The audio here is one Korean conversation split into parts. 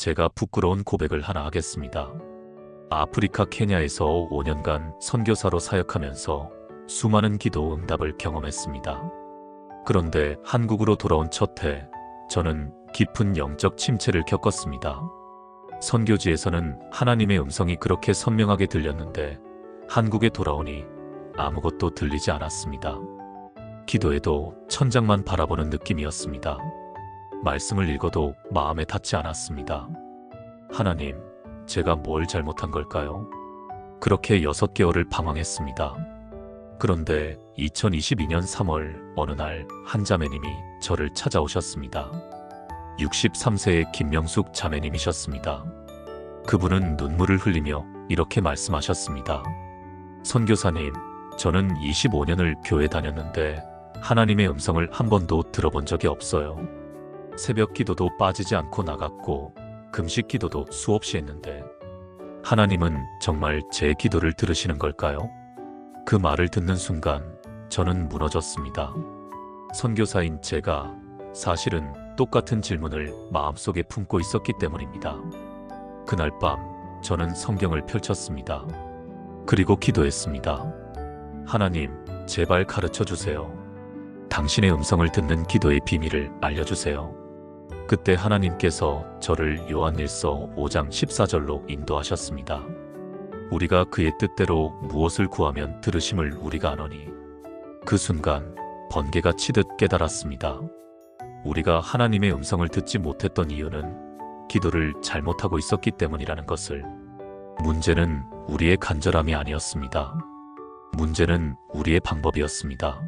제가 부끄러운 고백을 하나 하겠습니다. 아프리카 케냐에서 5년간 선교사로 사역하면서 수많은 기도 응답을 경험했습니다. 그런데 한국으로 돌아온 첫 해, 저는 깊은 영적 침체를 겪었습니다. 선교지에서는 하나님의 음성이 그렇게 선명하게 들렸는데 한국에 돌아오니 아무것도 들리지 않았습니다. 기도해도 천장만 바라보는 느낌이었습니다. 말씀을 읽어도 마음에 닿지 않았습니다. 하나님, 제가 뭘 잘못한 걸까요? 그렇게 6개월을 방황했습니다. 그런데 2022년 3월 어느 날 한 자매님이 저를 찾아오셨습니다. 63세의 김명숙 자매님이셨습니다. 그분은 눈물을 흘리며 이렇게 말씀하셨습니다. 선교사님, 저는 25년을 교회 다녔는데 하나님의 음성을 한 번도 들어본 적이 없어요. 새벽 기도도 빠지지 않고 나갔고 금식 기도도 수없이 했는데 하나님은 정말 제 기도를 들으시는 걸까요? 그 말을 듣는 순간 저는 무너졌습니다. 선교사인 제가 사실은 똑같은 질문을 마음속에 품고 있었기 때문입니다. 그날 밤 저는 성경을 펼쳤습니다. 그리고 기도했습니다. 하나님, 제발 가르쳐 주세요. 당신의 음성을 듣는 기도의 비밀을 알려주세요. 그때 하나님께서 저를 요한일서 5장 14절로 인도하셨습니다. 우리가 그의 뜻대로 무엇을 구하면 들으심을 우리가 아노니. 그 순간 번개가 치듯 깨달았습니다. 우리가 하나님의 음성을 듣지 못했던 이유는 기도를 잘못하고 있었기 때문이라는 것을. 문제는 우리의 간절함이 아니었습니다. 문제는 우리의 방법이었습니다.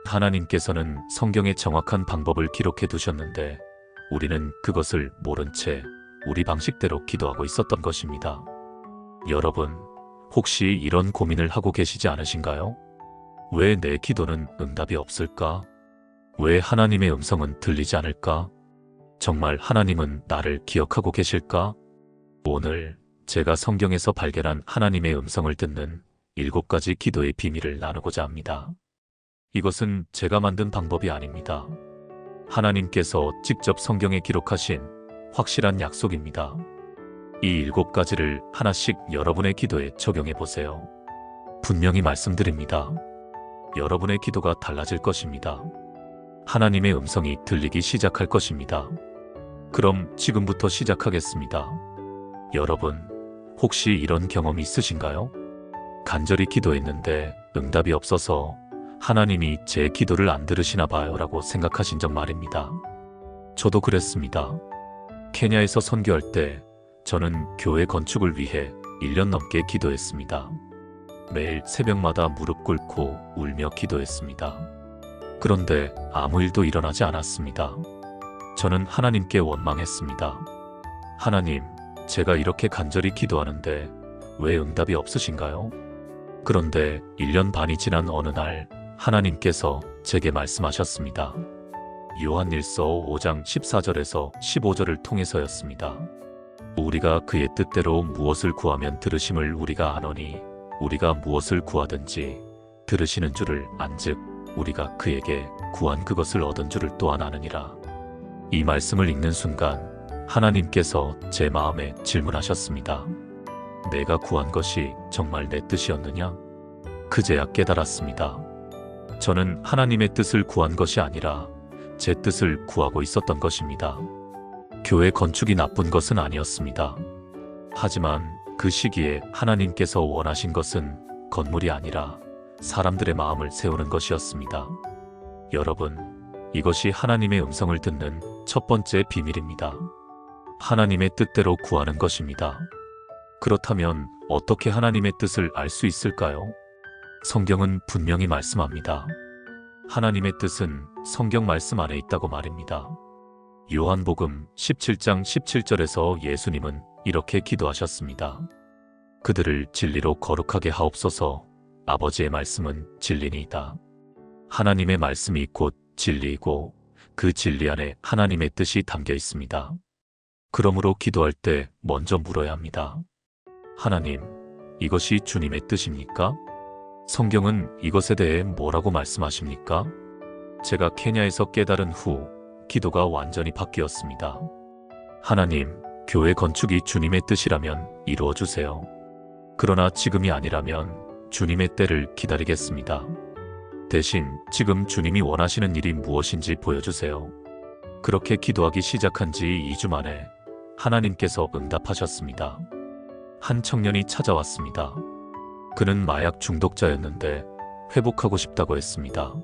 하나님께서는 성경의 정확한 방법을 기록해 두셨는데 우리는 그것을 모른 채 우리 방식대로 기도하고 있었던 것입니다. 여러분, 혹시 이런 고민을 하고 계시지 않으신가요? 왜 내 기도는 응답이 없을까? 왜 하나님의 음성은 들리지 않을까? 정말 하나님은 나를 기억하고 계실까? 오늘 제가 성경에서 발견한 하나님의 음성을 듣는 7가지 기도의 비밀을 나누고자 합니다. 이것은 제가 만든 방법이 아닙니다. 하나님께서 직접 성경에 기록하신 확실한 약속입니다. 이 7가지를 하나씩 여러분의 기도에 적용해 보세요. 분명히 말씀드립니다. 여러분의 기도가 달라질 것입니다. 하나님의 음성이 들리기 시작할 것입니다. 그럼 지금부터 시작하겠습니다. 여러분, 혹시 이런 경험이 있으신가요? 간절히 기도했는데 응답이 없어서 하나님이 제 기도를 안 들으시나 봐요 라고 생각하신 적 말입니다. 저도 그랬습니다. 케냐에서 선교할 때 저는 교회 건축을 위해 1년 넘게 기도했습니다. 매일 새벽마다 무릎 꿇고 울며 기도했습니다. 그런데 아무 일도 일어나지 않았습니다. 저는 하나님께 원망했습니다. 하나님, 제가 이렇게 간절히 기도하는데 왜 응답이 없으신가요? 그런데 1년 반이 지난 어느 날 하나님께서 제게 말씀하셨습니다. 요한일서 5장 14절에서 15절을 통해서였습니다. 우리가 그의 뜻대로 무엇을 구하면 들으심을 우리가 아노니 우리가 무엇을 구하든지 들으시는 줄을 안즉 우리가 그에게 구한 그것을 얻은 줄을 또한 아느니라. 이 말씀을 읽는 순간 하나님께서 제 마음에 질문하셨습니다. 내가 구한 것이 정말 내 뜻이었느냐? 그제야 깨달았습니다. 저는 하나님의 뜻을 구한 것이 아니라 제 뜻을 구하고 있었던 것입니다. 교회 건축이 나쁜 것은 아니었습니다. 하지만 그 시기에 하나님께서 원하신 것은 건물이 아니라 사람들의 마음을 세우는 것이었습니다. 여러분, 이것이 하나님의 음성을 듣는 첫 번째 비밀입니다. 하나님의 뜻대로 구하는 것입니다. 그렇다면 어떻게 하나님의 뜻을 알 수 있을까요? 성경은 분명히 말씀합니다. 하나님의 뜻은 성경 말씀 안에 있다고 말입니다. 요한복음 17장 17절에서 예수님은 이렇게 기도하셨습니다. 그들을 진리로 거룩하게 하옵소서. 아버지의 말씀은 진리니이다. 하나님의 말씀이 곧 진리이고 그 진리 안에 하나님의 뜻이 담겨 있습니다. 그러므로 기도할 때 먼저 물어야 합니다. 하나님, 이것이 주님의 뜻입니까? 성경은 이것에 대해 뭐라고 말씀하십니까? 제가 케냐에서 깨달은 후 기도가 완전히 바뀌었습니다. 하나님, 교회 건축이 주님의 뜻이라면 이루어 주세요. 그러나 지금이 아니라면 주님의 때를 기다리겠습니다. 대신 지금 주님이 원하시는 일이 무엇인지 보여주세요. 그렇게 기도하기 시작한 지 2주 만에 하나님께서 응답하셨습니다. 한 청년이 찾아왔습니다. 그는 마약 중독자였는데 회복하고 싶다고 했습니다.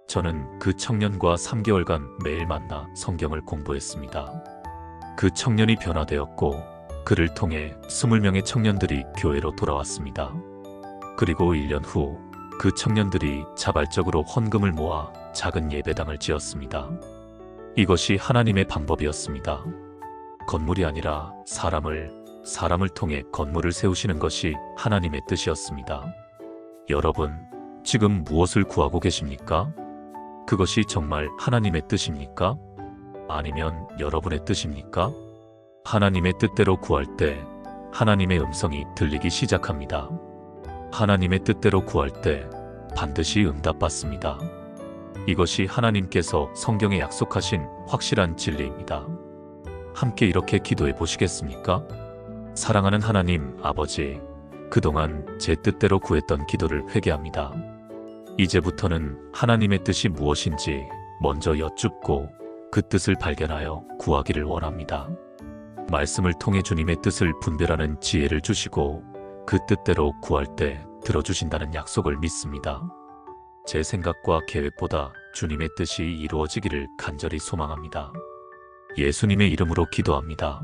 저는 그 청년과 3개월간 매일 만나 성경을 공부했습니다. 그 청년이 변화되었고 그를 통해 20명의 청년들이 교회로 돌아왔습니다. 그리고 1년 후 그 청년들이 자발적으로 헌금을 모아 작은 예배당을 지었습니다. 이것이 하나님의 방법이었습니다. 건물이 아니라 사람을 통해 건물을 세우시는 것이 하나님의 뜻이었습니다. 여러분, 지금 무엇을 구하고 계십니까? 그것이 정말 하나님의 뜻입니까? 아니면 여러분의 뜻입니까? 하나님의 뜻대로 구할 때 하나님의 음성이 들리기 시작합니다. 하나님의 뜻대로 구할 때 반드시 응답받습니다. 이것이 하나님께서 성경에 약속하신 확실한 진리입니다. 함께 이렇게 기도해 보시겠습니까? 사랑하는 하나님 아버지, 그동안 제 뜻대로 구했던 기도를 회개합니다. 이제부터는 하나님의 뜻이 무엇인지 먼저 여쭙고 그 뜻을 발견하여 구하기를 원합니다. 말씀을 통해 주님의 뜻을 분별하는 지혜를 주시고 그 뜻대로 구할 때 들어주신다는 약속을 믿습니다. 제 생각과 계획보다 주님의 뜻이 이루어지기를 간절히 소망합니다. 예수님의 이름으로 기도합니다.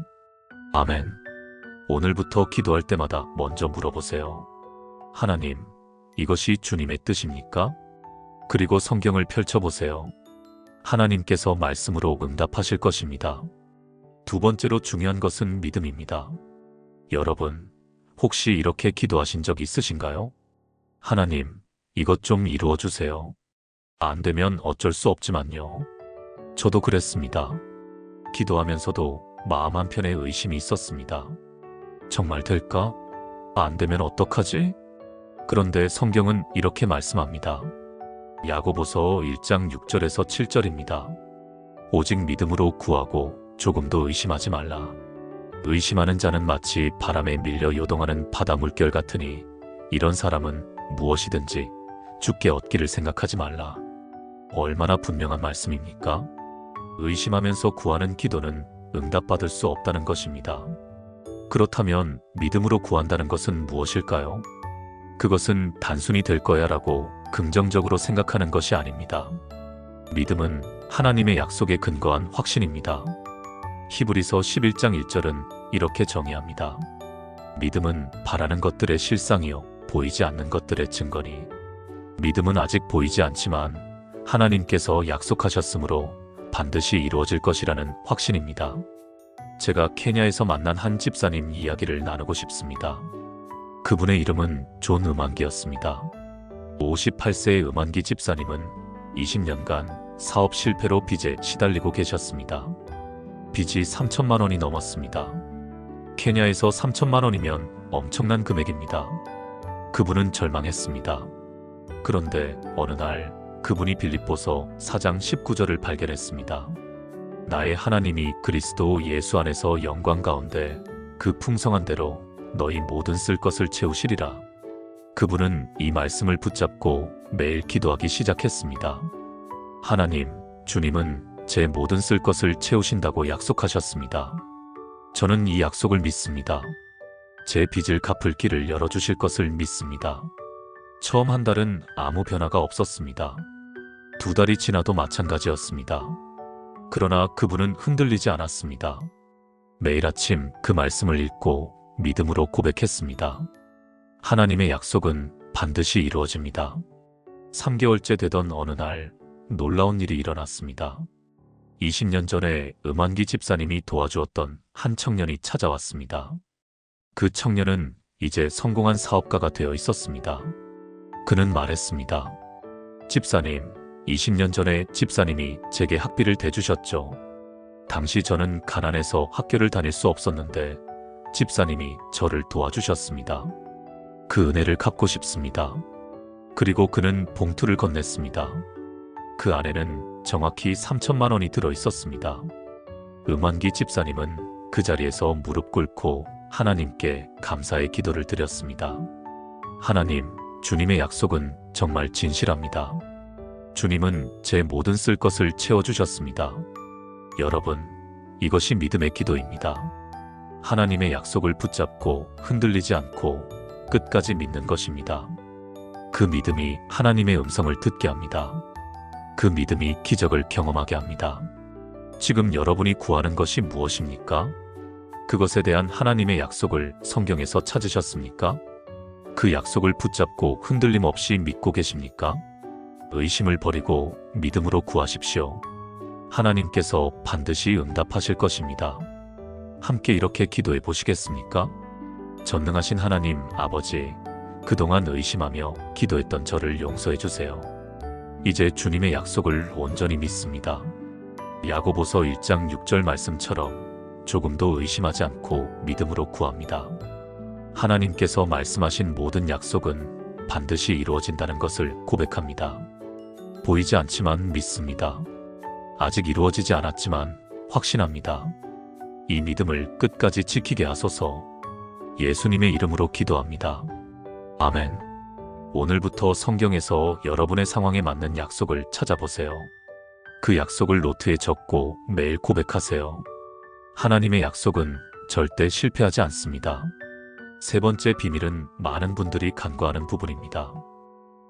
아멘. 오늘부터 기도할 때마다 먼저 물어보세요. 하나님, 이것이 주님의 뜻입니까? 그리고 성경을 펼쳐보세요. 하나님께서 말씀으로 응답하실 것입니다. 두 번째로 중요한 것은 믿음입니다. 여러분, 혹시 이렇게 기도하신 적 있으신가요? 하나님, 이것 좀 이루어 주세요. 안 되면 어쩔 수 없지만요. 저도 그랬습니다. 기도하면서도 마음 한편에 의심이 있었습니다. 정말 될까? 안 되면 어떡하지? 그런데 성경은 이렇게 말씀합니다. 야고보서 1장 6절에서 7절입니다. 오직 믿음으로 구하고 조금도 의심하지 말라. 의심하는 자는 마치 바람에 밀려 요동하는 바다 물결 같으니 이런 사람은 무엇이든지 주께 얻기를 생각하지 말라. 얼마나 분명한 말씀입니까? 의심하면서 구하는 기도는 응답받을 수 없다는 것입니다. 그렇다면 믿음으로 구한다는 것은 무엇일까요? 그것은 단순히 될 거야 라고 긍정적으로 생각하는 것이 아닙니다. 믿음은 하나님의 약속에 근거한 확신입니다. 히브리서 11장 1절은 이렇게 정의합니다. 믿음은 바라는 것들의 실상이요 보이지 않는 것들의 증거니. 믿음은 아직 보이지 않지만 하나님께서 약속하셨으므로 반드시 이루어질 것이라는 확신입니다. 제가 케냐에서 만난 한 집사님 이야기를 나누고 싶습니다. 그분의 이름은 존 음환기였습니다. 58세의 음환기 집사님은 20년간 사업 실패로 빚에 시달리고 계셨습니다. 빚이 3천만 원이 넘었습니다. 케냐에서 3천만 원이면 엄청난 금액입니다. 그분은 절망했습니다. 그런데 어느 날 그분이 빌립보서 4장 19절을 발견했습니다. 나의 하나님이 그리스도 예수 안에서 영광 가운데 그 풍성한 대로 너희 모든 쓸 것을 채우시리라. 그분은 이 말씀을 붙잡고 매일 기도하기 시작했습니다. 하나님, 주님은 제 모든 쓸 것을 채우신다고 약속하셨습니다. 저는 이 약속을 믿습니다. 제 빚을 갚을 길을 열어주실 것을 믿습니다. 처음 한 달은 아무 변화가 없었습니다. 2달이 지나도 마찬가지였습니다. 그러나 그분은 흔들리지 않았습니다. 매일 아침 그 말씀을 읽고 믿음으로 고백했습니다. 하나님의 약속은 반드시 이루어집니다. 3개월째 되던 어느 날 놀라운 일이 일어났습니다. 20년 전에 음환기 집사님이 도와주었던 한 청년이 찾아왔습니다. 그 청년은 이제 성공한 사업가가 되어 있었습니다. 그는 말했습니다. 집사님, 20년 전에 집사님이 제게 학비를 대주셨죠. 당시 저는 가난해서 학교를 다닐 수 없었는데 집사님이 저를 도와주셨습니다. 그 은혜를 갚고 싶습니다. 그리고 그는 봉투를 건넸습니다. 그 안에는 정확히 3천만 원이 들어 있었습니다. 음환기 집사님은 그 자리에서 무릎 꿇고 하나님께 감사의 기도를 드렸습니다. 하나님, 주님의 약속은 정말 진실합니다. 주님은 제 모든 쓸 것을 채워주셨습니다. 여러분, 이것이 믿음의 기도입니다. 하나님의 약속을 붙잡고 흔들리지 않고 끝까지 믿는 것입니다. 그 믿음이 하나님의 음성을 듣게 합니다. 그 믿음이 기적을 경험하게 합니다. 지금 여러분이 구하는 것이 무엇입니까? 그것에 대한 하나님의 약속을 성경에서 찾으셨습니까? 그 약속을 붙잡고 흔들림 없이 믿고 계십니까? 의심을 버리고 믿음으로 구하십시오. 하나님께서 반드시 응답하실 것입니다. 함께 이렇게 기도해 보시겠습니까? 전능하신 하나님 아버지, 그동안 의심하며 기도했던 저를 용서해 주세요. 이제 주님의 약속을 온전히 믿습니다. 야고보서 1장 6절 말씀처럼 조금도 의심하지 않고 믿음으로 구합니다. 하나님께서 말씀하신 모든 약속은 반드시 이루어진다는 것을 고백합니다. 보이지 않지만 믿습니다. 아직 이루어지지 않았지만 확신합니다. 이 믿음을 끝까지 지키게 하소서. 예수님의 이름으로 기도합니다. 아멘. 오늘부터 성경에서 여러분의 상황에 맞는 약속을 찾아보세요. 그 약속을 노트에 적고 매일 고백하세요. 하나님의 약속은 절대 실패하지 않습니다. 세 번째 비밀은 많은 분들이 간과하는 부분입니다.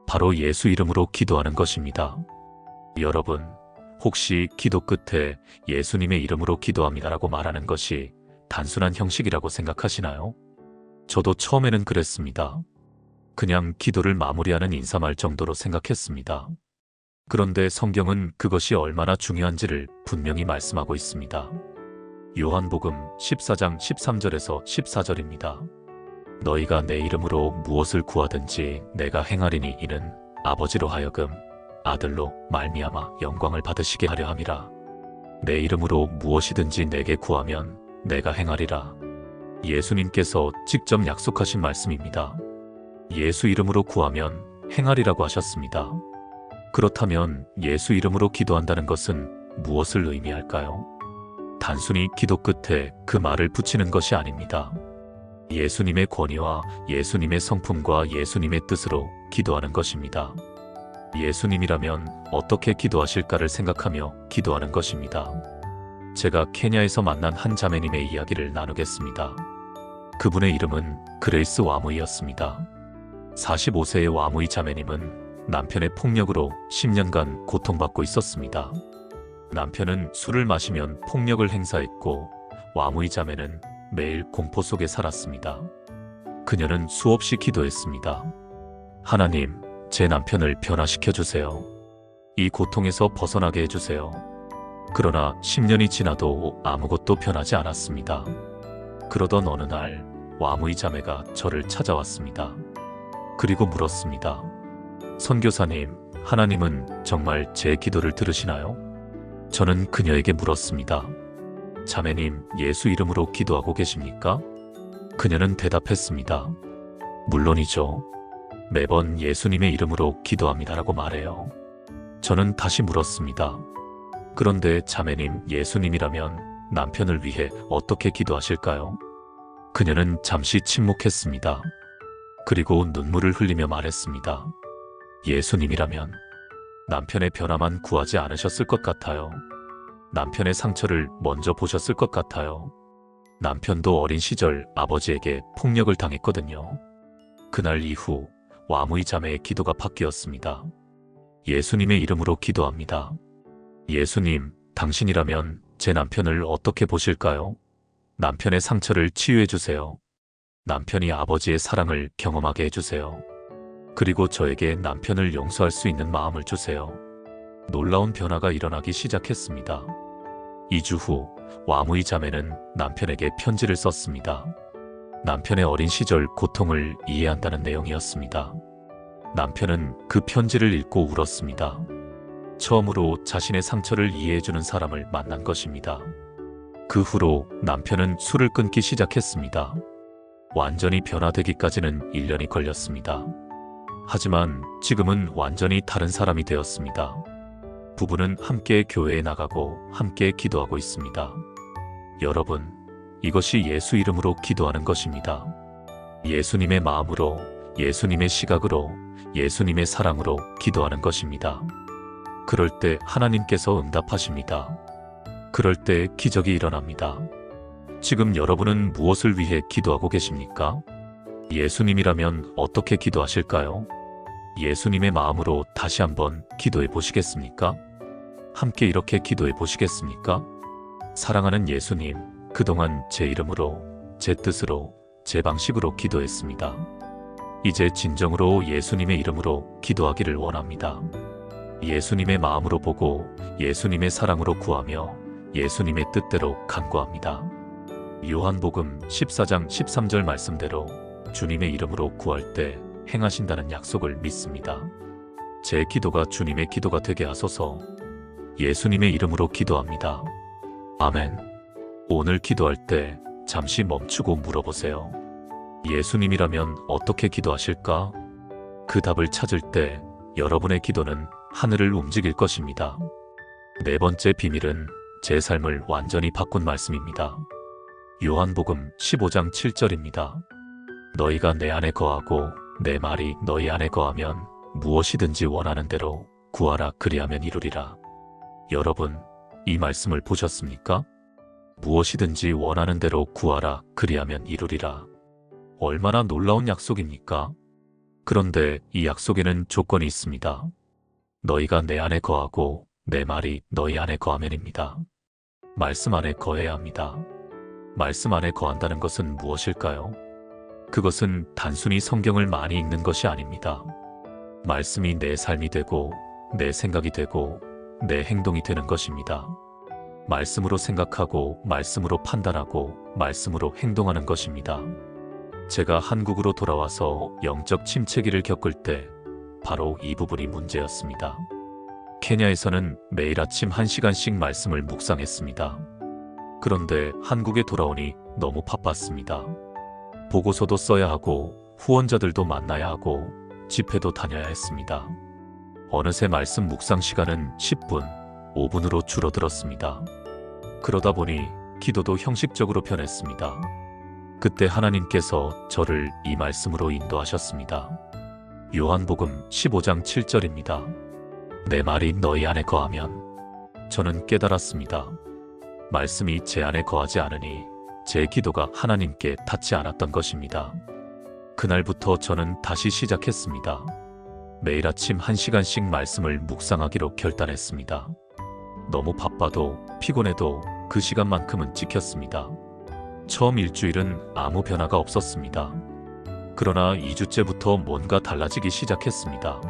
바로 예수 이름으로 기도하는 것입니다. 여러분, 혹시 기도 끝에 예수님의 이름으로 기도합니다라고 말하는 것이 단순한 형식이라고 생각하시나요? 저도 처음에는 그랬습니다. 그냥 기도를 마무리하는 인사말 정도로 생각했습니다. 그런데 성경은 그것이 얼마나 중요한지를 분명히 말씀하고 있습니다. 요한복음 14장 13절에서 14절입니다. 너희가 내 이름으로 무엇을 구하든지 내가 행하리니 이는 아버지로 하여금 아들로 말미암아 영광을 받으시게 하려 함이라. 내 이름으로 무엇이든지 내게 구하면 내가 행하리라. 예수님께서 직접 약속하신 말씀입니다. 예수 이름으로 구하면 행하리라고 하셨습니다. 그렇다면 예수 이름으로 기도한다는 것은 무엇을 의미할까요? 단순히 기도 끝에 그 말을 붙이는 것이 아닙니다. 예수님의 권위와 예수님의 성품과 예수님의 뜻으로 기도하는 것입니다. 예수님이라면 어떻게 기도하실까를 생각하며 기도하는 것입니다. 제가 케냐에서 만난 한 자매님의 이야기를 나누겠습니다. 그분의 이름은 그레이스 와무이였습니다. 45세의 와무이 자매님은 남편의 폭력으로 10년간 고통받고 있었습니다. 남편은 술을 마시면 폭력을 행사했고 와무이 자매는 매일 공포 속에 살았습니다. 그녀는 수없이 기도했습니다. 하나님, 제 남편을 변화시켜 주세요. 이 고통에서 벗어나게 해주세요. 그러나 10년이 지나도 아무것도 변하지 않았습니다. 그러던 어느 날 와무이 자매가 저를 찾아왔습니다. 그리고 물었습니다. 선교사님, 하나님은 정말 제 기도를 들으시나요? 저는 그녀에게 물었습니다. 자매님, 예수 이름으로 기도하고 계십니까? 그녀는 대답했습니다. 물론이죠. 매번 예수님의 이름으로 기도합니다라고 말해요. 저는 다시 물었습니다. 그런데 자매님, 예수님이라면 남편을 위해 어떻게 기도하실까요? 그녀는 잠시 침묵했습니다. 그리고 눈물을 흘리며 말했습니다. 예수님이라면 남편의 변화만 구하지 않으셨을 것 같아요. 남편의 상처를 먼저 보셨을 것 같아요. 남편도 어린 시절 아버지에게 폭력을 당했거든요. 그날 이후 와무이 자매의 기도가 바뀌었습니다. 예수님의 이름으로 기도합니다. 예수님, 당신이라면 제 남편을 어떻게 보실까요? 남편의 상처를 치유해 주세요. 남편이 아버지의 사랑을 경험하게 해주세요. 그리고 저에게 남편을 용서할 수 있는 마음을 주세요. 놀라운 변화가 일어나기 시작했습니다. 2주 후 와무이 자매는 남편에게 편지를 썼습니다. 남편의 어린 시절 고통을 이해한다는 내용이었습니다. 남편은 그 편지를 읽고 울었습니다. 처음으로 자신의 상처를 이해해주는 사람을 만난 것입니다. 그 후로 남편은 술을 끊기 시작했습니다. 완전히 변화되기까지는 1년이 걸렸습니다. 하지만 지금은 완전히 다른 사람이 되었습니다. 부부는 함께 교회에 나가고 함께 기도하고 있습니다. 여러분, 이것이 예수 이름으로 기도하는 것입니다. 예수님의 마음으로, 예수님의 시각으로, 예수님의 사랑으로 기도하는 것입니다. 그럴 때 하나님께서 응답하십니다. 그럴 때 기적이 일어납니다. 지금 여러분은 무엇을 위해 기도하고 계십니까? 예수님이라면 어떻게 기도하실까요? 예수님의 마음으로 다시 한번 기도해 보시겠습니까? 함께 이렇게 기도해 보시겠습니까? 사랑하는 예수님, 그동안 제 이름으로, 제 뜻으로, 제 방식으로 기도했습니다. 이제 진정으로 예수님의 이름으로 기도하기를 원합니다. 예수님의 마음으로 보고 예수님의 사랑으로 구하며 예수님의 뜻대로 간구합니다. 요한복음 14장 13절 말씀대로 주님의 이름으로 구할 때 행하신다는 약속을 믿습니다. 제 기도가 주님의 기도가 되게 하소서. 예수님의 이름으로 기도합니다. 아멘. 오늘 기도할 때 잠시 멈추고 물어보세요. 예수님이라면 어떻게 기도하실까? 그 답을 찾을 때 여러분의 기도는 하늘을 움직일 것입니다. 네 번째 비밀은 제 삶을 완전히 바꾼 말씀입니다. 요한복음 15장 7절입니다. 너희가 내 안에 거하고 내 말이 너희 안에 거하면 무엇이든지 원하는 대로 구하라 그리하면 이루리라. 여러분, 이 말씀을 보셨습니까? 무엇이든지 원하는 대로 구하라 그리하면 이루리라. 얼마나 놀라운 약속입니까? 그런데 이 약속에는 조건이 있습니다. 너희가 내 안에 거하고 내 말이 너희 안에 거하면입니다. 말씀 안에 거해야 합니다. 말씀 안에 거한다는 것은 무엇일까요? 그것은 단순히 성경을 많이 읽는 것이 아닙니다. 말씀이 내 삶이 되고 내 생각이 되고 내 행동이 되는 것입니다. 말씀으로 생각하고 말씀으로 판단하고 말씀으로 행동하는 것입니다. 제가 한국으로 돌아와서 영적 침체기를 겪을 때 바로 이 부분이 문제였습니다. 케냐에서는 매일 아침 1시간씩 말씀을 묵상했습니다. 그런데 한국에 돌아오니 너무 바빴습니다. 보고서도 써야 하고 후원자들도 만나야 하고 집회도 다녀야 했습니다. 어느새 말씀 묵상 시간은 10분, 5분으로 줄어들었습니다. 그러다 보니 기도도 형식적으로 변했습니다. 그때 하나님께서 저를 이 말씀으로 인도하셨습니다. 요한복음 15장 7절입니다. 내 말이 너희 안에 거하면. 저는 깨달았습니다. 말씀이 제 안에 거하지 않으니 제 기도가 하나님께 닿지 않았던 것입니다. 그날부터 저는 다시 시작했습니다. 매일 아침 1시간씩 말씀을 묵상하기로 결단했습니다. 너무 바빠도 피곤해도 그 시간만큼은 지켰습니다. 처음 일주일은 아무 변화가 없었습니다. 그러나 2주째부터 뭔가 달라지기 시작했습니다.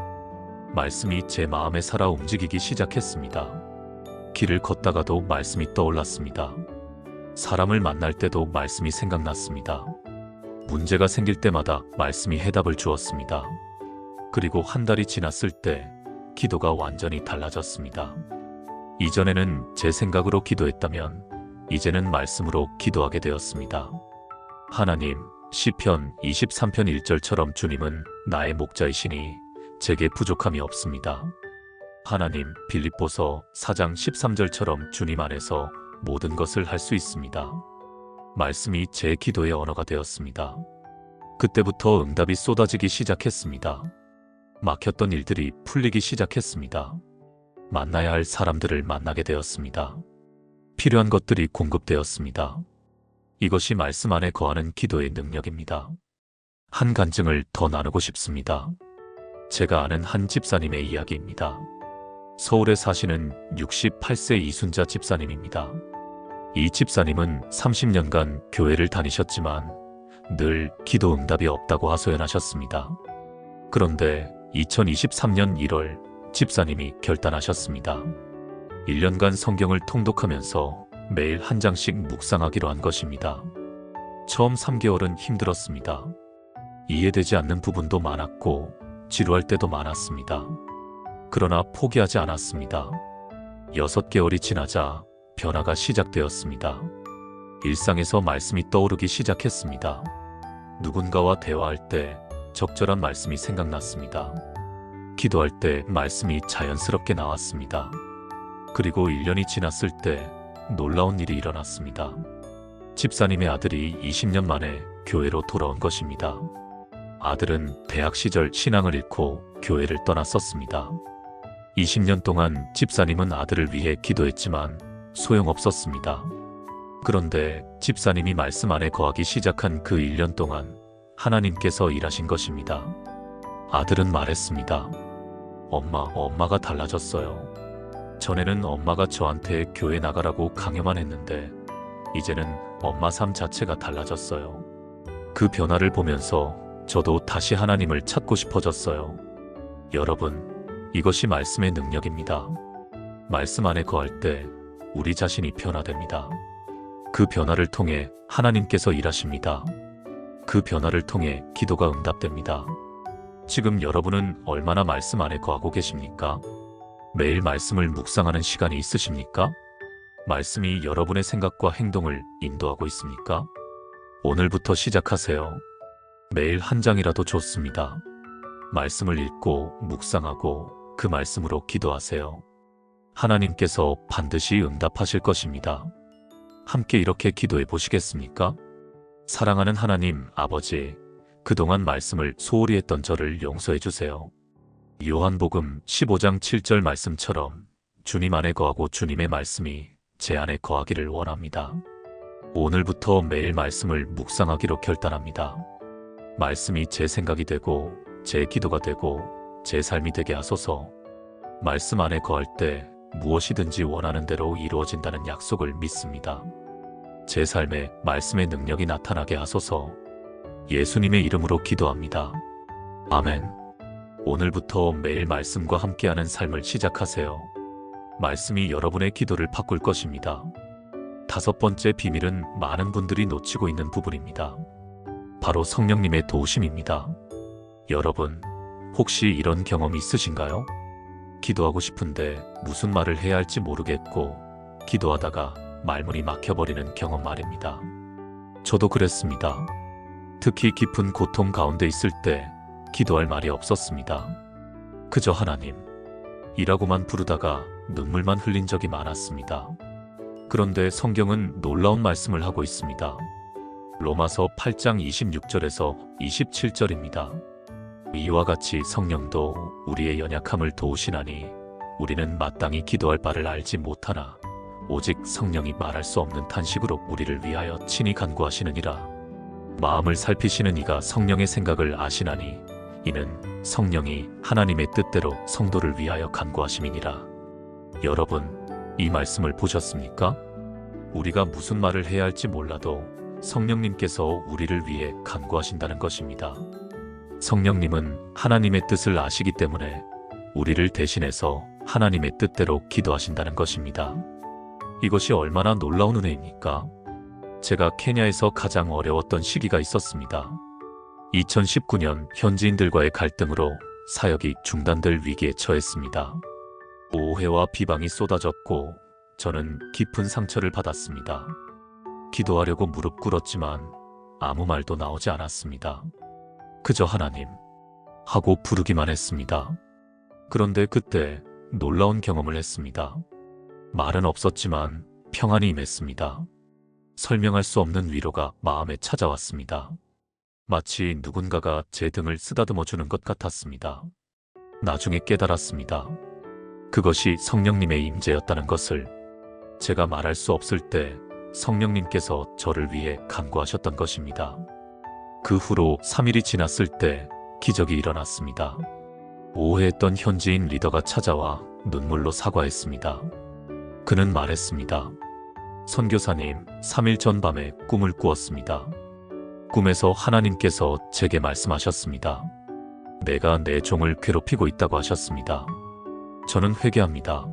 말씀이 제 마음에 살아 움직이기 시작했습니다. 길을 걷다가도 말씀이 떠올랐습니다. 사람을 만날 때도 말씀이 생각났습니다. 문제가 생길 때마다 말씀이 해답을 주었습니다. 그리고 한 달이 지났을 때 기도가 완전히 달라졌습니다. 이전에는 제 생각으로 기도했다면 이제는 말씀으로 기도하게 되었습니다. 하나님, 시편 23편 1절처럼 주님은 나의 목자이시니 제게 부족함이 없습니다. 하나님, 빌립보서 4장 13절처럼 주님 안에서 모든 것을 할 수 있습니다. 말씀이 제 기도의 언어가 되었습니다. 그때부터 응답이 쏟아지기 시작했습니다. 막혔던 일들이 풀리기 시작했습니다. 만나야 할 사람들을 만나게 되었습니다. 필요한 것들이 공급되었습니다. 이것이 말씀 안에 거하는 기도의 능력입니다. 한 간증을 더 나누고 싶습니다. 제가 아는 한 집사님의 이야기입니다. 서울에 사시는 68세 이순자 집사님입니다. 이 집사님은 30년간 교회를 다니셨지만 늘 기도 응답이 없다고 하소연하셨습니다. 그런데 2023년 1월 집사님이 결단하셨습니다. 1년간 성경을 통독하면서 매일 한 장씩 묵상하기로 한 것입니다. 처음 3개월은 힘들었습니다. 이해되지 않는 부분도 많았고 지루할 때도 많았습니다. 그러나 포기하지 않았습니다. 6개월이 지나자 변화가 시작되었습니다. 일상에서 말씀이 떠오르기 시작했습니다. 누군가와 대화할 때 적절한 말씀이 생각났습니다. 기도할 때 말씀이 자연스럽게 나왔습니다. 그리고 1년이 지났을 때 놀라운 일이 일어났습니다. 집사님의 아들이 20년 만에 교회로 돌아온 것입니다. 아들은 대학 시절 신앙을 잃고 교회를 떠났었습니다. 20년 동안 집사님은 아들을 위해 기도했지만 소용없었습니다. 그런데 집사님이 말씀 안에 거하기 시작한 그 1년 동안 하나님께서 일하신 것입니다. 아들은 말했습니다. 엄마가 달라졌어요. 전에는 엄마가 저한테 교회 나가라고 강요만 했는데 이제는 엄마 삶 자체가 달라졌어요. 그 변화를 보면서 저도 다시 하나님을 찾고 싶어졌어요. 여러분, 이것이 말씀의 능력입니다. 말씀 안에 거할 때 우리 자신이 변화됩니다. 그 변화를 통해 하나님께서 일하십니다. 그 변화를 통해 기도가 응답됩니다. 지금 여러분은 얼마나 말씀 안에 거하고 계십니까? 매일 말씀을 묵상하는 시간이 있으십니까? 말씀이 여러분의 생각과 행동을 인도하고 있습니까? 오늘부터 시작하세요. 매일 한 장이라도 좋습니다. 말씀을 읽고 묵상하고 그 말씀으로 기도하세요. 하나님께서 반드시 응답하실 것입니다. 함께 이렇게 기도해 보시겠습니까? 사랑하는 하나님 아버지, 그동안 말씀을 소홀히 했던 저를 용서해 주세요. 요한복음 15장 7절 말씀처럼 주님 안에 거하고 주님의 말씀이 제 안에 거하기를 원합니다. 오늘부터 매일 말씀을 묵상하기로 결단합니다. 말씀이 제 생각이 되고 제 기도가 되고 제 삶이 되게 하소서. 말씀 안에 거할 때 무엇이든지 원하는 대로 이루어진다는 약속을 믿습니다. 제 삶에 말씀의 능력이 나타나게 하소서. 예수님의 이름으로 기도합니다. 아멘. 오늘부터 매일 말씀과 함께하는 삶을 시작하세요. 말씀이 여러분의 기도를 바꿀 것입니다. 5번째 비밀은 많은 분들이 놓치고 있는 부분입니다. 바로 성령님의 도우심입니다. 여러분, 혹시 이런 경험이 있으신가요? 기도하고 싶은데 무슨 말을 해야 할지 모르겠고 기도하다가 말문이 막혀버리는 경험 말입니다. 저도 그랬습니다. 특히 깊은 고통 가운데 있을 때 기도할 말이 없었습니다. 그저 하나님 이라고만 부르다가 눈물만 흘린 적이 많았습니다. 그런데 성경은 놀라운 말씀을 하고 있습니다. 로마서 8장 26절에서 27절입니다. 이와 같이 성령도 우리의 연약함을 도우시나니 우리는 마땅히 기도할 바를 알지 못하나 오직 성령이 말할 수 없는 탄식으로 우리를 위하여 친히 간구하시느니라. 마음을 살피시는 이가 성령의 생각을 아시나니 이는 성령이 하나님의 뜻대로 성도를 위하여 간구하심이니라. 여러분, 이 말씀을 보셨습니까? 우리가 무슨 말을 해야 할지 몰라도 성령님께서 우리를 위해 간구하신다는 것입니다. 성령님은 하나님의 뜻을 아시기 때문에 우리를 대신해서 하나님의 뜻대로 기도하신다는 것입니다. 이것이 얼마나 놀라운 은혜입니까? 제가 케냐에서 가장 어려웠던 시기가 있었습니다. 2019년 현지인들과의 갈등으로 사역이 중단될 위기에 처했습니다. 오해와 비방이 쏟아졌고 저는 깊은 상처를 받았습니다. 기도하려고 무릎 꿇었지만 아무 말도 나오지 않았습니다. 그저 하나님 하고 부르기만 했습니다. 그런데 그때 놀라운 경험을 했습니다. 말은 없었지만 평안이 임했습니다. 설명할 수 없는 위로가 마음에 찾아왔습니다. 마치 누군가가 제 등을 쓰다듬어 주는 것 같았습니다. 나중에 깨달았습니다. 그것이 성령님의 임재였다는 것을. 제가 말할 수 없을 때 성령님께서 저를 위해 간구하셨던 것입니다. 그 후로 3일이 지났을 때 기적이 일어났습니다. 오해했던 현지인 리더가 찾아와 눈물로 사과했습니다. 그는 말했습니다. 선교사님, 3일 전 밤에 꿈을 꾸었습니다. 꿈에서 하나님께서 제게 말씀하셨습니다. 내가 내 종을 괴롭히고 있다고 하셨습니다. 저는 회개합니다.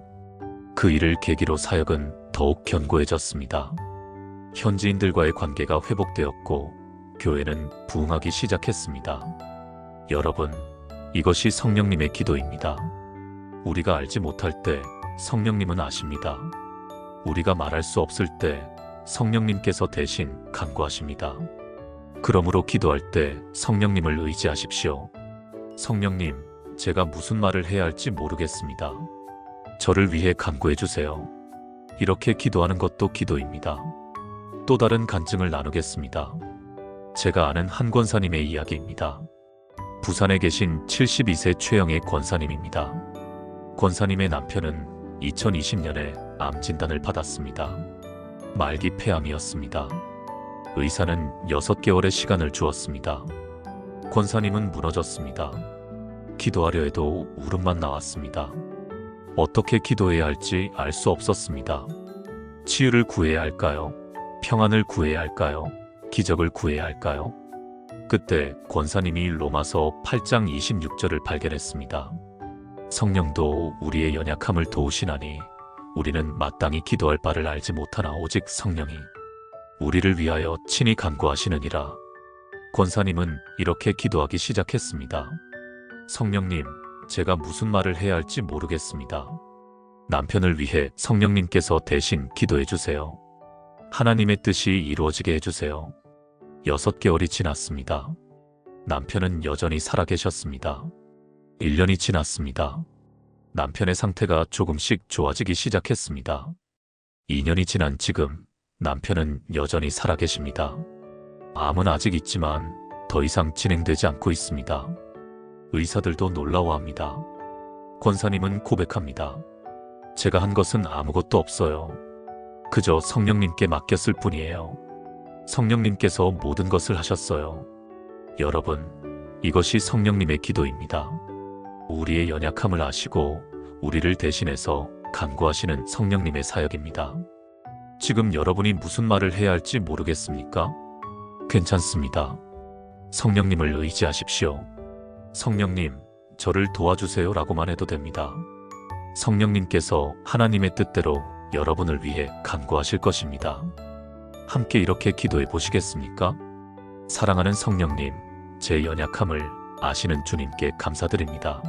그 일을 계기로 사역은 더욱 견고해졌습니다. 현지인들과의 관계가 회복되었고 교회는 부흥하기 시작했습니다. 여러분, 이것이 성령님의 기도입니다. 우리가 알지 못할 때 성령님은 아십니다. 우리가 말할 수 없을 때 성령님께서 대신 간구하십니다. 그러므로 기도할 때 성령님을 의지하십시오. 성령님, 제가 무슨 말을 해야 할지 모르겠습니다. 저를 위해 간구해 주세요. 이렇게 기도하는 것도 기도입니다. 또 다른 간증을 나누겠습니다. 제가 아는 한 권사님의 이야기입니다. 부산에 계신 72세 최영애 권사님입니다. 권사님의 남편은 2020년에 암 진단을 받았습니다. 말기 폐암이었습니다. 의사는 6개월의 시간을 주었습니다. 권사님은 무너졌습니다. 기도하려 해도 울음만 나왔습니다. 어떻게 기도해야 할지 알 수 없었습니다. 치유를 구해야 할까요? 평안을 구해야 할까요? 기적을 구해야 할까요? 그때 권사님이 로마서 8장 26절을 발견했습니다. 성령도 우리의 연약함을 도우시나니 우리는 마땅히 기도할 바를 알지 못하나 오직 성령이 우리를 위하여 친히 간구하시느니라. 권사님은 이렇게 기도하기 시작했습니다. 성령님, 제가 무슨 말을 해야 할지 모르겠습니다. 남편을 위해 성령님께서 대신 기도해 주세요. 하나님의 뜻이 이루어지게 해주세요. 6개월이 지났습니다. 남편은 여전히 살아계셨습니다. 1년이 지났습니다. 남편의 상태가 조금씩 좋아지기 시작했습니다. 2년이 지난 지금 남편은 여전히 살아계십니다. 암은 아직 있지만 더 이상 진행되지 않고 있습니다. 의사들도 놀라워합니다. 권사님은 고백합니다. 제가 한 것은 아무것도 없어요. 그저 성령님께 맡겼을 뿐이에요. 성령님께서 모든 것을 하셨어요. 여러분, 이것이 성령님의 기도입니다. 우리의 연약함을 아시고 우리를 대신해서 간구하시는 성령님의 사역입니다. 지금 여러분이 무슨 말을 해야 할지 모르겠습니까? 괜찮습니다. 성령님을 의지하십시오. 성령님, 저를 도와주세요 라고만 해도 됩니다. 성령님께서 하나님의 뜻대로 여러분을 위해 간구하실 것입니다. 함께 이렇게 기도해 보시겠습니까? 사랑하는 성령님, 제 연약함을 아시는 주님께 감사드립니다.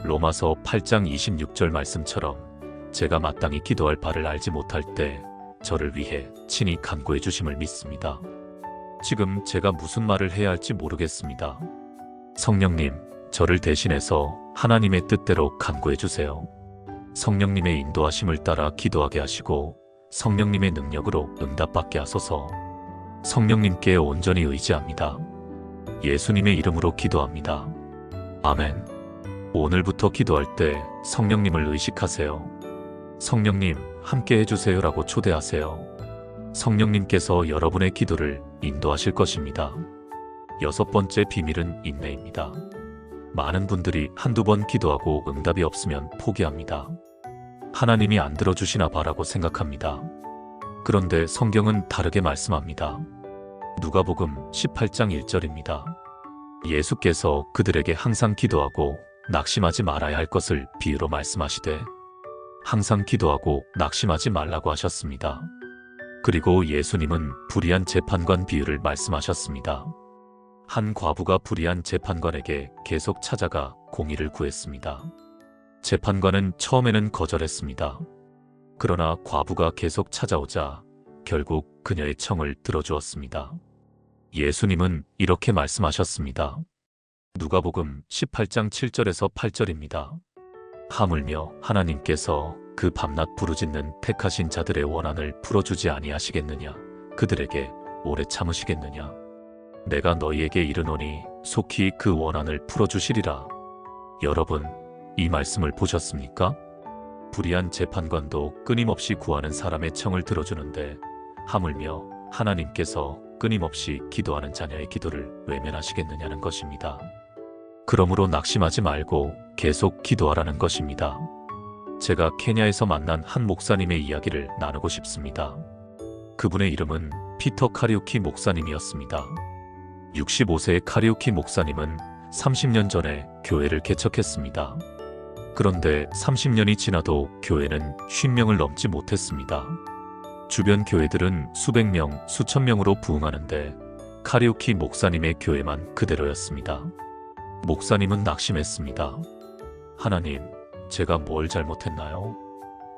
로마서 8장 26절 말씀처럼 제가 마땅히 기도할 바를 알지 못할 때 저를 위해 친히 간구해 주심을 믿습니다. 지금 제가 무슨 말을 해야 할지 모르겠습니다. 성령님, 저를 대신해서 하나님의 뜻대로 간구해 주세요. 성령님의 인도하심을 따라 기도하게 하시고 성령님의 능력으로 응답받게 하소서. 성령님께 온전히 의지합니다. 예수님의 이름으로 기도합니다. 아멘. 오늘부터 기도할 때 성령님을 의식하세요. 성령님, 함께 해주세요 라고 초대하세요. 성령님께서 여러분의 기도를 인도하실 것입니다. 6번째 비밀은 인내입니다. 많은 분들이 한두 번 기도하고 응답이 없으면 포기합니다. 하나님이 안 들어주시나 봐라고 생각합니다. 그런데 성경은 다르게 말씀합니다. 누가복음 18장 1절입니다. 예수께서 그들에게 항상 기도하고 낙심하지 말아야 할 것을 비유로 말씀하시되 항상 기도하고 낙심하지 말라고 하셨습니다. 그리고 예수님은 불의한 재판관 비유를 말씀하셨습니다. 한 과부가 불의한 재판관에게 계속 찾아가 공의를 구했습니다. 재판관은 처음에는 거절했습니다. 그러나 과부가 계속 찾아오자 결국 그녀의 청을 들어주었습니다. 예수님은 이렇게 말씀하셨습니다. 누가복음 18장 7절에서 8절입니다. 하물며 하나님께서 그 밤낮 부르짖는 택하신 자들의 원한을 풀어주지 아니하시겠느냐? 그들에게 오래 참으시겠느냐? 내가 너희에게 이르노니 속히 그 원한을 풀어주시리라. 여러분, 이 말씀을 보셨습니까? 불의한 재판관도 끊임없이 구하는 사람의 청을 들어주는데 하물며 하나님께서 끊임없이 기도하는 자녀의 기도를 외면하시겠느냐는 것입니다. 그러므로 낙심하지 말고 계속 기도하라는 것입니다. 제가 케냐에서 만난 한 목사님의 이야기를 나누고 싶습니다. 그분의 이름은 피터 카리우키 목사님이었습니다. 65세의 카리우키 목사님은 30년 전에 교회를 개척했습니다. 그런데 30년이 지나도 교회는 50명을 넘지 못했습니다. 주변 교회들은 수백 명, 수천 명으로 부흥하는데 카리우키 목사님의 교회만 그대로였습니다. 목사님은 낙심했습니다. 하나님, 제가 뭘 잘못했나요?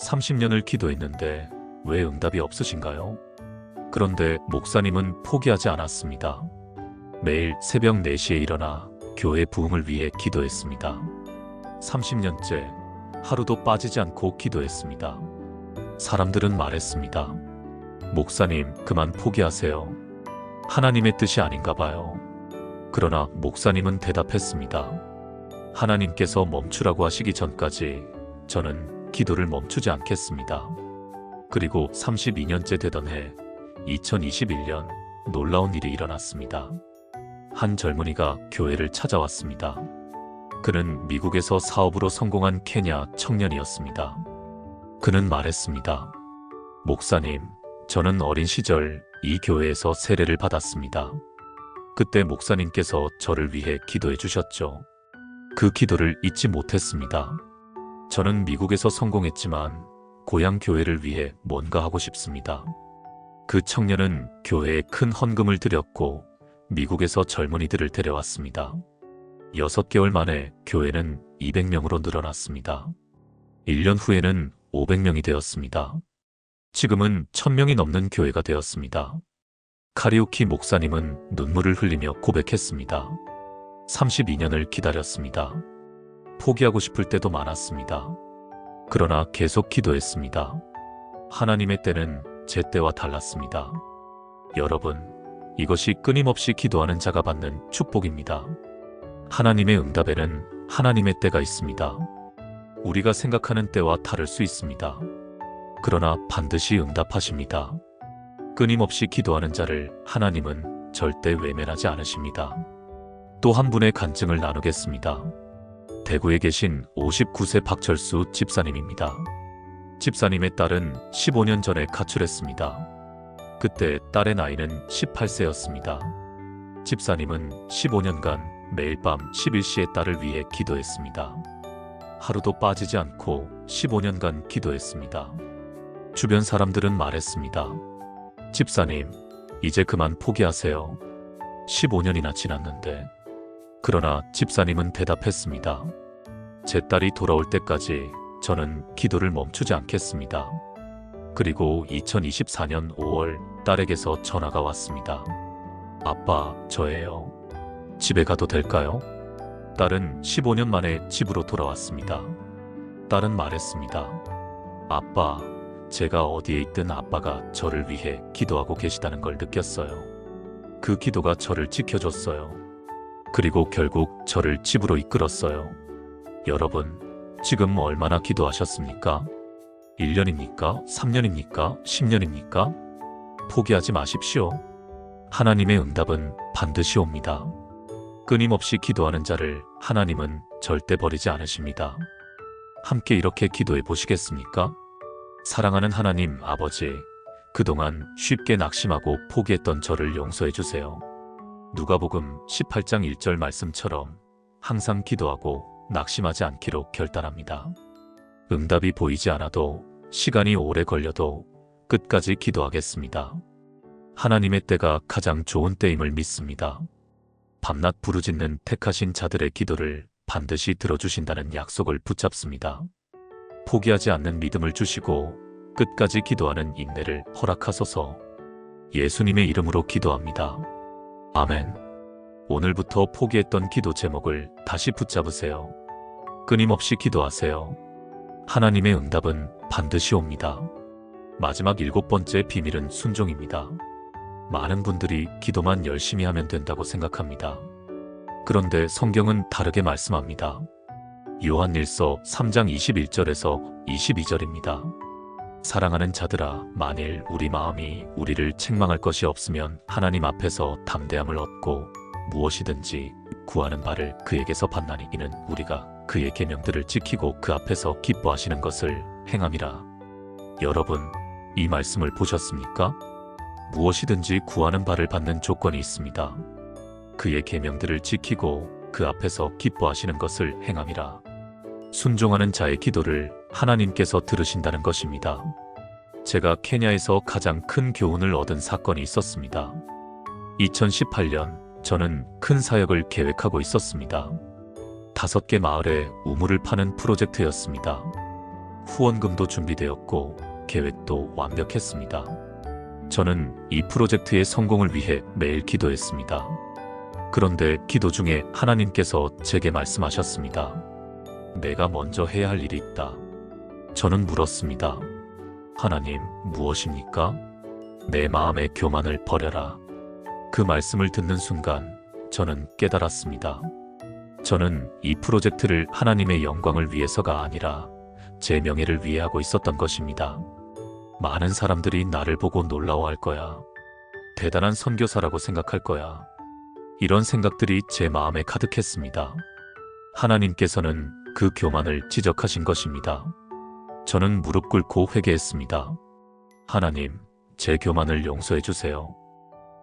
30년을 기도했는데 왜 응답이 없으신가요? 그런데 목사님은 포기하지 않았습니다. 매일 새벽 4시에 일어나 교회 부흥을 위해 기도했습니다. 30년째 하루도 빠지지 않고 기도했습니다. 사람들은 말했습니다. 목사님, 그만 포기하세요. 하나님의 뜻이 아닌가 봐요. 그러나 목사님은 대답했습니다. 하나님께서 멈추라고 하시기 전까지 저는 기도를 멈추지 않겠습니다. 그리고 32년째 되던 해 2021년 놀라운 일이 일어났습니다. 한 젊은이가 교회를 찾아왔습니다. 그는 미국에서 사업으로 성공한 케냐 청년이었습니다. 그는 말했습니다. 목사님, 저는 어린 시절 이 교회에서 세례를 받았습니다. 그때 목사님께서 저를 위해 기도해 주셨죠. 그 기도를 잊지 못했습니다. 저는 미국에서 성공했지만 고향 교회를 위해 뭔가 하고 싶습니다. 그 청년은 교회에 큰 헌금을 드렸고 미국에서 젊은이들을 데려왔습니다. 6개월 만에 교회는 200명으로 늘어났습니다. 1년 후에는 500명이 되었습니다. 지금은 1000명이 넘는 교회가 되었습니다. 카리우키 목사님은 눈물을 흘리며 고백했습니다. 32년을 기다렸습니다. 포기하고 싶을 때도 많았습니다. 그러나 계속 기도했습니다. 하나님의 때는 제 때와 달랐습니다. 여러분, 이것이 끊임없이 기도하는 자가 받는 축복입니다. 하나님의 응답에는 하나님의 때가 있습니다. 우리가 생각하는 때와 다를 수 있습니다. 그러나 반드시 응답하십니다. 끊임없이 기도하는 자를 하나님은 절대 외면하지 않으십니다. 또 한 분의 간증을 나누겠습니다. 대구에 계신 59세 박철수 집사님입니다. 집사님의 딸은 15년 전에 가출했습니다. 그때 딸의 나이는 18세였습니다. 집사님은 15년간 매일 밤 11시에 딸을 위해 기도했습니다. 하루도 빠지지 않고 15년간 기도했습니다. 주변 사람들은 말했습니다. 집사님, 이제 그만 포기하세요. 15년이나 지났는데. 그러나 집사님은 대답했습니다. 제 딸이 돌아올 때까지 저는 기도를 멈추지 않겠습니다. 그리고 2024년 5월 딸에게서 전화가 왔습니다. 아빠, 저예요. 집에 가도 될까요? 딸은 15년 만에 집으로 돌아왔습니다. 딸은 말했습니다. 아빠, 제가 어디에 있든 아빠가 저를 위해 기도하고 계시다는 걸 느꼈어요. 그 기도가 저를 지켜줬어요. 그리고 결국 저를 집으로 이끌었어요. 여러분, 지금 얼마나 기도하셨습니까? 1년입니까? 3년입니까? 10년입니까? 포기하지 마십시오. 하나님의 응답은 반드시 옵니다. 끊임없이 기도하는 자를 하나님은 절대 버리지 않으십니다. 함께 이렇게 기도해 보시겠습니까? 사랑하는 하나님 아버지, 그동안 쉽게 낙심하고 포기했던 저를 용서해 주세요. 누가복음 18장 1절 말씀처럼 항상 기도하고 낙심하지 않기로 결단합니다. 응답이 보이지 않아도 시간이 오래 걸려도 끝까지 기도하겠습니다. 하나님의 때가 가장 좋은 때임을 믿습니다. 밤낮 부르짖는 택하신 자들의 기도를 반드시 들어주신다는 약속을 붙잡습니다. 포기하지 않는 믿음을 주시고 끝까지 기도하는 인내를 허락하소서. 예수님의 이름으로 기도합니다. 아멘. 오늘부터 포기했던 기도 제목을 다시 붙잡으세요. 끊임없이 기도하세요. 하나님의 응답은 반드시 옵니다. 마지막 7번째 비밀은 순종입니다. 많은 분들이 기도만 열심히 하면 된다고 생각합니다. 그런데 성경은 다르게 말씀합니다. 요한일서 3장 21절에서 22절입니다. 사랑하는 자들아, 만일 우리 마음이 우리를 책망할 것이 없으면 하나님 앞에서 담대함을 얻고 무엇이든지 구하는 바를 그에게서 받나니 이는 우리가 그의 계명들을 지키고 그 앞에서 기뻐하시는 것을 행함이라. 여러분, 이 말씀을 보셨습니까? 무엇이든지 구하는 바를 받는 조건이 있습니다. 그의 계명들을 지키고 그 앞에서 기뻐하시는 것을 행함이라. 순종하는 자의 기도를 하나님께서 들으신다는 것입니다. 제가 케냐에서 가장 큰 교훈을 얻은 사건이 있었습니다. 2018년 저는 큰 사역을 계획하고 있었습니다. 5개 마을에 우물을 파는 프로젝트였습니다. 후원금도 준비되었고 계획도 완벽했습니다. 저는 이 프로젝트의 성공을 위해 매일 기도했습니다. 그런데 기도 중에 하나님께서 제게 말씀하셨습니다. 내가 먼저 해야 할 일이 있다. 저는 물었습니다. 하나님, 무엇입니까? 내 마음의 교만을 버려라. 그 말씀을 듣는 순간 저는 깨달았습니다. 저는 이 프로젝트를 하나님의 영광을 위해서가 아니라 제 명예를 위해 하고 있었던 것입니다. 많은 사람들이 나를 보고 놀라워할 거야. 대단한 선교사라고 생각할 거야. 이런 생각들이 제 마음에 가득했습니다. 하나님께서는 그 교만을 지적하신 것입니다. 저는 무릎 꿇고 회개했습니다. 하나님, 제 교만을 용서해 주세요.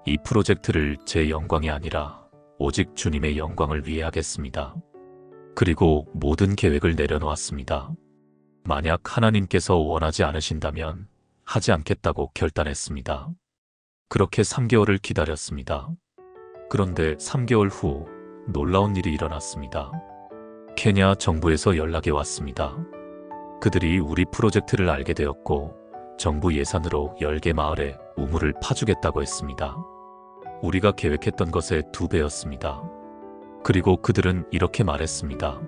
이 프로젝트를 제 영광이 아니라 오직 주님의 영광을 위해 하겠습니다. 그리고 모든 계획을 내려놓았습니다. 만약 하나님께서 원하지 않으신다면 하지 않겠다고 결단했습니다. 그렇게 3개월을 기다렸습니다. 그런데 3개월 후 놀라운 일이 일어났습니다. 케냐 정부에서 연락이 왔습니다. 그들이 우리 프로젝트를 알게 되었고 정부 예산으로 10개 마을에 우물을 파주겠다고 했습니다. 우리가 계획했던 것의 2배였습니다. 그리고 그들은 이렇게 말했습니다.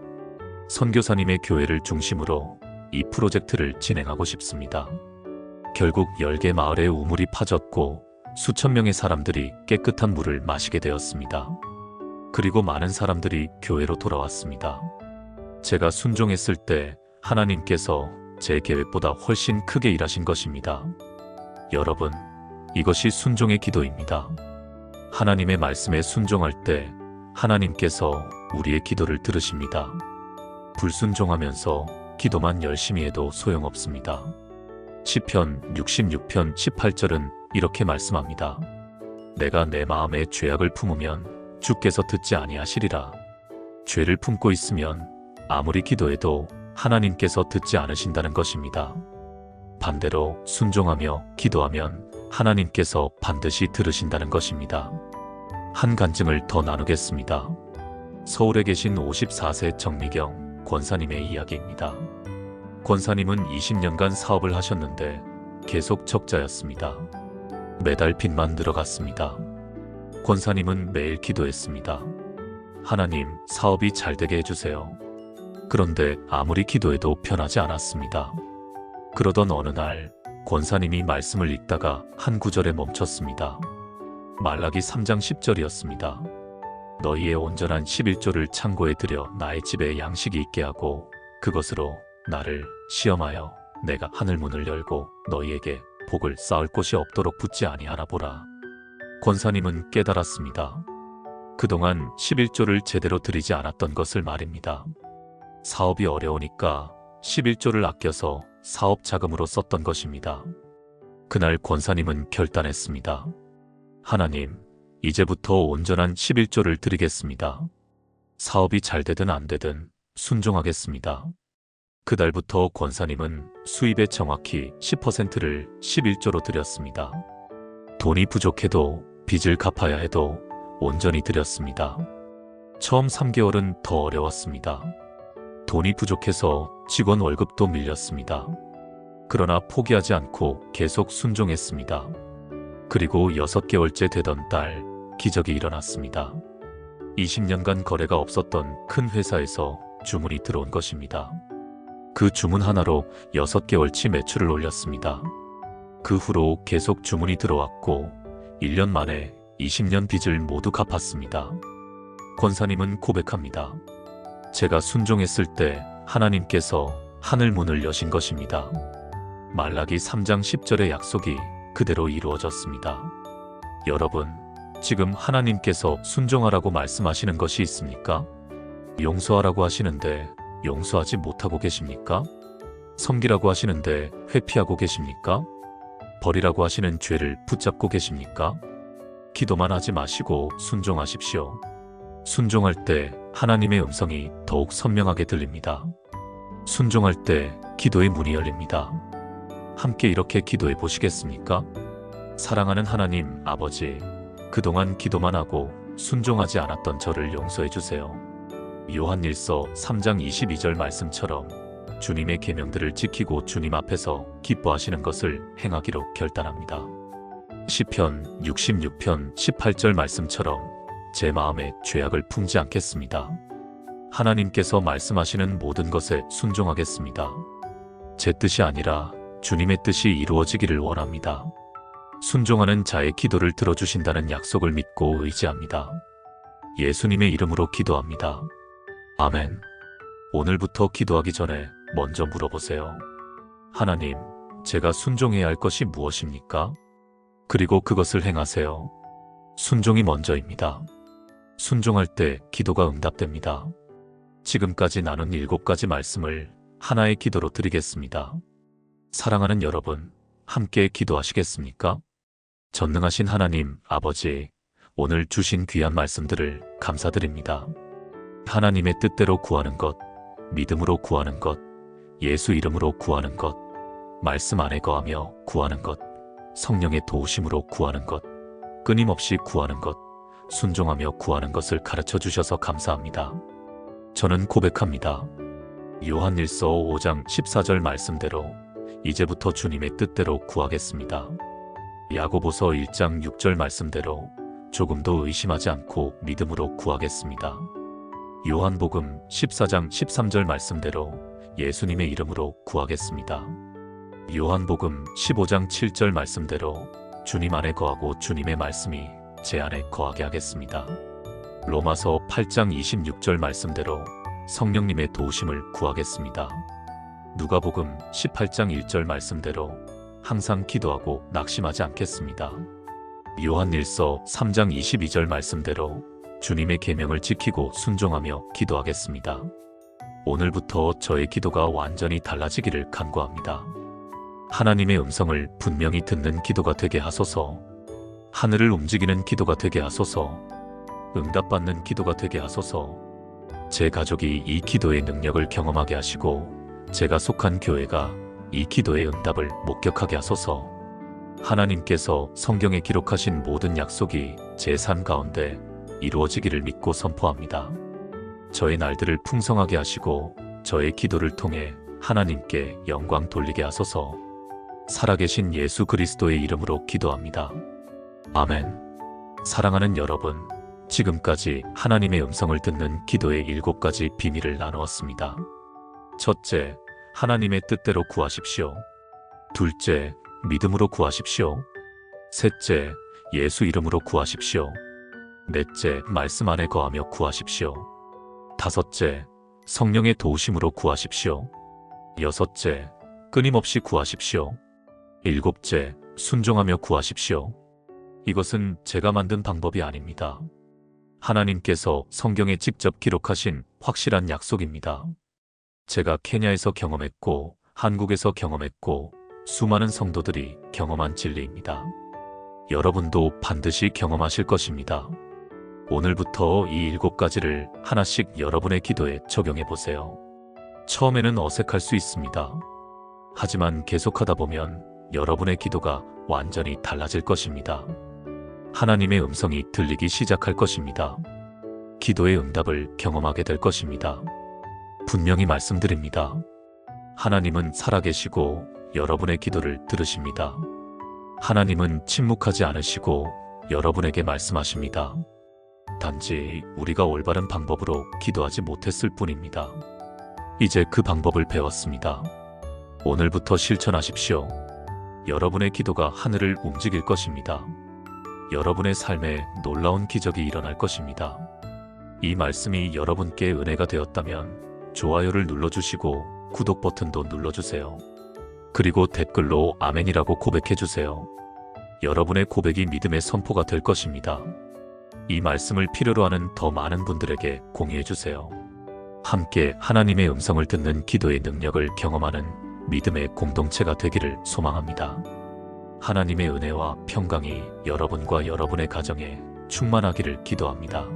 선교사님의 교회를 중심으로 이 프로젝트를 진행하고 싶습니다. 결국 10개 마을에 우물이 파졌고 수천 명의 사람들이 깨끗한 물을 마시게 되었습니다. 그리고 많은 사람들이 교회로 돌아왔습니다. 제가 순종했을 때 하나님께서 제 계획보다 훨씬 크게 일하신 것입니다. 여러분, 이것이 순종의 기도입니다. 하나님의 말씀에 순종할 때 하나님께서 우리의 기도를 들으십니다. 불순종하면서 기도만 열심히 해도 소용없습니다. 시편 66편 18절은 이렇게 말씀합니다. 내가 내 마음에 죄악을 품으면 주께서 듣지 아니하시리라. 죄를 품고 있으면 아무리 기도해도 하나님께서 듣지 않으신다는 것입니다. 반대로 순종하며 기도하면 하나님께서 반드시 들으신다는 것입니다. 한 간증을 더 나누겠습니다. 서울에 계신 54세 정미경 권사님의 이야기입니다. 권사님은 20년간 사업을 하셨는데 계속 적자였습니다. 매달 빚만 늘어갔습니다. 권사님은 매일 기도했습니다. 하나님, 사업이 잘 되게 해주세요. 그런데 아무리 기도해도 변하지 않았습니다. 그러던 어느 날 권사님이 말씀을 읽다가 한 구절에 멈췄습니다. 말라기 3장 10절이었습니다. 너희의 온전한 11조를 창고에 들여 나의 집에 양식이 있게 하고 그것으로 나를 시험하여 내가 하늘 문을 열고 너희에게 복을 쌓을 곳이 없도록 붙지 아니하나 보라. 권사님은 깨달았습니다. 그동안 11조를 제대로 드리지 않았던 것을 말입니다. 사업이 어려우니까 11조를 아껴서 사업 자금으로 썼던 것입니다. 그날 권사님은 결단했습니다. 하나님, 이제부터 온전한 11조를 드리겠습니다. 사업이 잘 되든 안 되든 순종하겠습니다. 그달부터 권사님은 수입의 정확히 10%를 11조로 드렸습니다. 돈이 부족해도 빚을 갚아야 해도 온전히 드렸습니다. 처음 3개월은 더 어려웠습니다. 돈이 부족해서 직원 월급도 밀렸습니다. 그러나 포기하지 않고 계속 순종했습니다. 그리고 6개월째 되던 달 기적이 일어났습니다. 20년간 거래가 없었던 큰 회사에서 주문이 들어온 것입니다. 그 주문 하나로 6개월치 매출을 올렸습니다. 그 후로 계속 주문이 들어왔고 1년 만에 20년 빚을 모두 갚았습니다. 권사님은 고백합니다. 제가 순종했을 때 하나님께서 하늘 문을 여신 것입니다. 말라기 3장 10절의 약속이 그대로 이루어졌습니다. 여러분, 지금 하나님께서 순종하라고 말씀하시는 것이 있습니까? 용서하라고 하시는데 용서하지 못하고 계십니까? 섬기라고 하시는데 회피하고 계십니까? 버리라고 하시는 죄를 붙잡고 계십니까? 기도만 하지 마시고 순종하십시오. 순종할 때 하나님의 음성이 더욱 선명하게 들립니다. 순종할 때 기도의 문이 열립니다. 함께 이렇게 기도해 보시겠습니까? 사랑하는 하나님 아버지, 그동안 기도만 하고 순종하지 않았던 저를 용서해 주세요. 요한일서 3장 22절 말씀처럼 주님의 계명들을 지키고 주님 앞에서 기뻐하시는 것을 행하기로 결단합니다. 시편 66편 18절 말씀처럼 제 마음에 죄악을 품지 않겠습니다. 하나님께서 말씀하시는 모든 것에 순종하겠습니다. 제 뜻이 아니라 주님의 뜻이 이루어지기를 원합니다. 순종하는 자의 기도를 들어주신다는 약속을 믿고 의지합니다. 예수님의 이름으로 기도합니다. 아멘. 오늘부터 기도하기 전에 먼저 물어보세요. 하나님, 제가 순종해야 할 것이 무엇입니까? 그리고 그것을 행하세요. 순종이 먼저입니다. 순종할 때 기도가 응답됩니다. 지금까지 나눈 7가지 말씀을 하나의 기도로 드리겠습니다. 사랑하는 여러분, 함께 기도하시겠습니까? 전능하신 하나님, 아버지, 오늘 주신 귀한 말씀들을 감사드립니다. 하나님의 뜻대로 구하는 것, 믿음으로 구하는 것, 예수 이름으로 구하는 것, 말씀 안에 거하며 구하는 것, 성령의 도우심으로 구하는 것, 끊임없이 구하는 것, 순종하며 구하는 것을 가르쳐 주셔서 감사합니다. 저는 고백합니다. 요한일서 5장 14절 말씀대로 이제부터 주님의 뜻대로 구하겠습니다. 야고보서 1장 6절 말씀대로 조금도 의심하지 않고 믿음으로 구하겠습니다. 요한복음 14장 13절 말씀대로 예수님의 이름으로 구하겠습니다. 요한복음 15장 7절 말씀대로 주님 안에 거하고 주님의 말씀이 제 안에 거하게 하겠습니다. 로마서 8장 26절 말씀대로 성령님의 도우심을 구하겠습니다. 누가복음 18장 1절 말씀대로 항상 기도하고 낙심하지 않겠습니다. 요한일서 3장 22절 말씀대로 주님의 계명을 지키고 순종하며 기도하겠습니다. 오늘부터 저의 기도가 완전히 달라지기를 간구합니다. 하나님의 음성을 분명히 듣는 기도가 되게 하소서. 하늘을 움직이는 기도가 되게 하소서. 응답받는 기도가 되게 하소서. 제 가족이 이 기도의 능력을 경험하게 하시고 제가 속한 교회가 이 기도의 응답을 목격하게 하소서. 하나님께서 성경에 기록하신 모든 약속이 제 삶 가운데 이루어지기를 믿고 선포합니다. 저의 날들을 풍성하게 하시고 저의 기도를 통해 하나님께 영광 돌리게 하소서. 살아계신 예수 그리스도의 이름으로 기도합니다. 아멘. 사랑하는 여러분, 지금까지 하나님의 음성을 듣는 기도의 7가지 비밀을 나누었습니다. 첫째, 하나님의 뜻대로 구하십시오. 둘째, 믿음으로 구하십시오. 셋째, 예수 이름으로 구하십시오. 넷째, 말씀 안에 거하며 구하십시오. 다섯째, 성령의 도우심으로 구하십시오. 여섯째, 끊임없이 구하십시오. 일곱째, 순종하며 구하십시오. 이것은 제가 만든 방법이 아닙니다. 하나님께서 성경에 직접 기록하신 확실한 약속입니다. 제가 케냐에서 경험했고 한국에서 경험했고 수많은 성도들이 경험한 진리입니다. 여러분도 반드시 경험하실 것입니다. 오늘부터 이 7가지를 하나씩 여러분의 기도에 적용해 보세요. 처음에는 어색할 수 있습니다. 하지만 계속하다 보면 여러분의 기도가 완전히 달라질 것입니다. 하나님의 음성이 들리기 시작할 것입니다. 기도의 응답을 경험하게 될 것입니다. 분명히 말씀드립니다. 하나님은 살아계시고 여러분의 기도를 들으십니다. 하나님은 침묵하지 않으시고 여러분에게 말씀하십니다. 단지 우리가 올바른 방법으로 기도하지 못했을 뿐입니다. 이제 그 방법을 배웠습니다. 오늘부터 실천하십시오. 여러분의 기도가 하늘을 움직일 것입니다. 여러분의 삶에 놀라운 기적이 일어날 것입니다. 이 말씀이 여러분께 은혜가 되었다면 좋아요를 눌러주시고 구독 버튼도 눌러주세요. 그리고 댓글로 아멘이라고 고백해주세요. 여러분의 고백이 믿음의 선포가 될 것입니다. 이 말씀을 필요로 하는 더 많은 분들에게 공유해주세요. 함께 하나님의 음성을 듣는 기도의 능력을 경험하는 믿음의 공동체가 되기를 소망합니다. 하나님의 은혜와 평강이 여러분과 여러분의 가정에 충만하기를 기도합니다.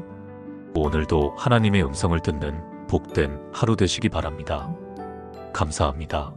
오늘도 하나님의 음성을 듣는 복된 하루 되시기 바랍니다. 감사합니다.